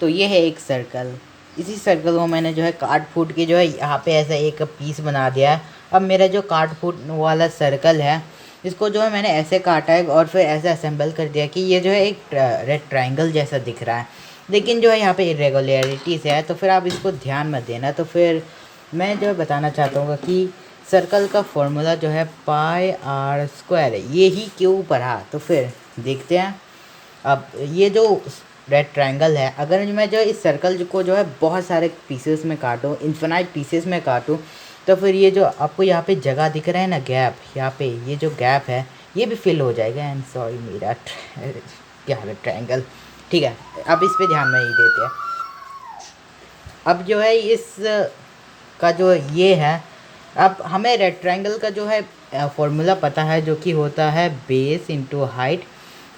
तो ये है एक सर्कल। इसी सर्कल को मैंने जो है काट फूट के जो है यहाँ पे ऐसा एक पीस बना दिया है। अब मेरा जो काट फूट वाला सर्कल है, इसको जो है मैंने ऐसे काटा है और फिर ऐसे असेंबल कर दिया कि ये जो है एक रेड ट्रायंगल जैसा दिख रहा है। लेकिन जो है यहाँ पे इरेगुलरिटीज़ है, तो फिर आप इसको ध्यान मत देना। तो फिर मैं जो है बताना चाहता हूँ कि सर्कल का फॉर्मूला जो है पाई आर स्क्वायर है, ये ही क्यों पढ़ा। तो फिर देखते हैं। अब ये जो रेड ट्रायंगल है, अगर मैं जो इस सर्कल को जो है बहुत सारे पीसेस में काटूँ, इन्फिनाइट पीसेस में काटूँ, तो फिर ये जो आपको यहाँ पे जगह दिख रहा है ना, गैप, यहाँ पे ये जो गैप है ये भी फिल हो जाएगा। एंड सॉरी मेरा क्या है ट्रायंगल, ठीक है, अब इस पे ध्यान नहीं देते हैं। अब जो है इस का जो ये है, अब हमें रेड ट्रायंगल का जो है फॉर्मूला पता है, जो कि होता है बेस इंटू हाइट।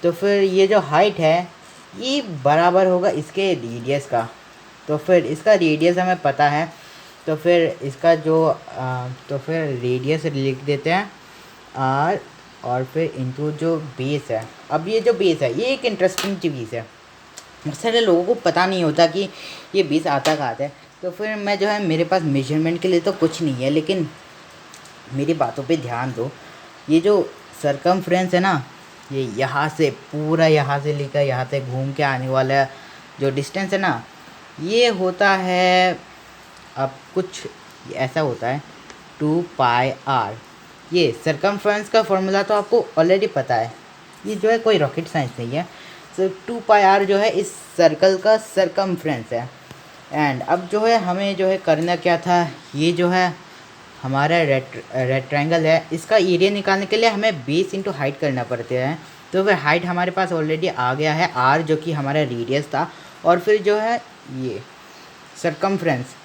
तो फिर ये जो हाइट है ये बराबर होगा इसके रेडियस का। तो फिर इसका रेडियस हमें पता है, तो फिर इसका जो तो फिर रेडियस लिख देते हैं आर, और फिर इंटू जो बेस है। अब ये जो बेस है ये एक इंटरेस्टिंग चीज़ है, बहुत सारे लोगों को पता नहीं होता कि ये बेस आता कहाँ है। तो फिर मैं जो है, मेरे पास मेजरमेंट के लिए तो कुछ नहीं है, लेकिन मेरी बातों पे ध्यान दो। ये जो सरकमफ्रेंस है ना, ये यहाँ से पूरा, यहाँ से लेकर यहाँ तक घूम के आने वाला जो डिस्टेंस है ना, ये होता है, अब कुछ ऐसा होता है 2 पाई आर। ये सरकमफ्रेंस का फॉर्मूला तो आपको ऑलरेडी पता है, ये जो है कोई रॉकेट साइंस नहीं है। सो 2 पाई आर जो है इस सर्कल का सरकमफ्रेंस है। एंड अब जो है हमें जो है करना क्या था, ये जो है हमारा रेड ट्रायंगल है, इसका एरिया निकालने के लिए हमें बेस इंटू हाइट करना पड़ता है। तो फिर हाइट हमारे पास ऑलरेडी आ गया है, आर जो कि हमारा रेडियस था, और फिर जो है ये सरकमफ्रेंस।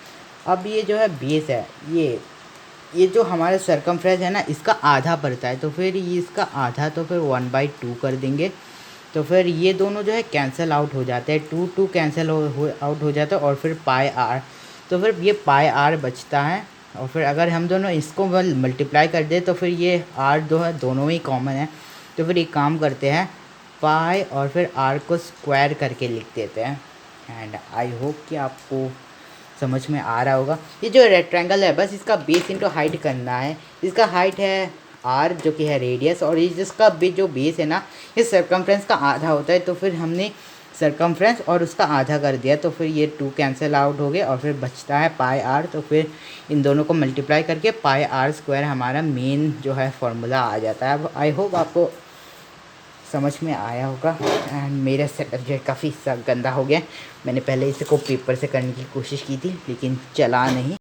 अब ये जो है बेस है, ये जो हमारा सरकमफ्रेंस है ना, इसका आधा पड़ता है। तो फिर ये इसका आधा, तो फिर 1/2 कर देंगे। तो फिर ये दोनों जो है कैंसिल आउट हो जाते हैं, 2 कैंसिल आउट हो जाता है, और फिर पाई आर। तो फिर ये पाई आर बचता है, और फिर अगर हम दोनों इसको मल्टीप्लाई कर दें तो फिर ये आर जो है दोनों ही कॉमन है। तो फिर एक काम करते हैं, पाई और फिर आर को स्क्वायर करके लिख देते हैं। एंड आई होप कि आपको समझ में आ रहा होगा। ये जो रेक्टेंगल है, बस इसका बेस इंटू हाइट करना है। इसका हाइट है आर जो कि है रेडियस, और जिसका जो बेस है ना, ये सरकमफ्रेंस का आधा होता है। तो फिर हमने सरकमफ्रेंस और उसका आधा कर दिया, तो फिर ये 2 कैंसिल आउट हो गए, और फिर बचता है पाई आर। तो फिर इन दोनों को मल्टीप्लाई करके पाई आर स्क्वायर हमारा मेन जो है फॉर्मूला आ जाता है। अब आई होप आपको समझ में आया होगा। एंड मेरा सेटअप जो है काफ़ी गंदा हो गया। मैंने पहले इसे को पेपर से करने की कोशिश की थी, लेकिन चला नहीं।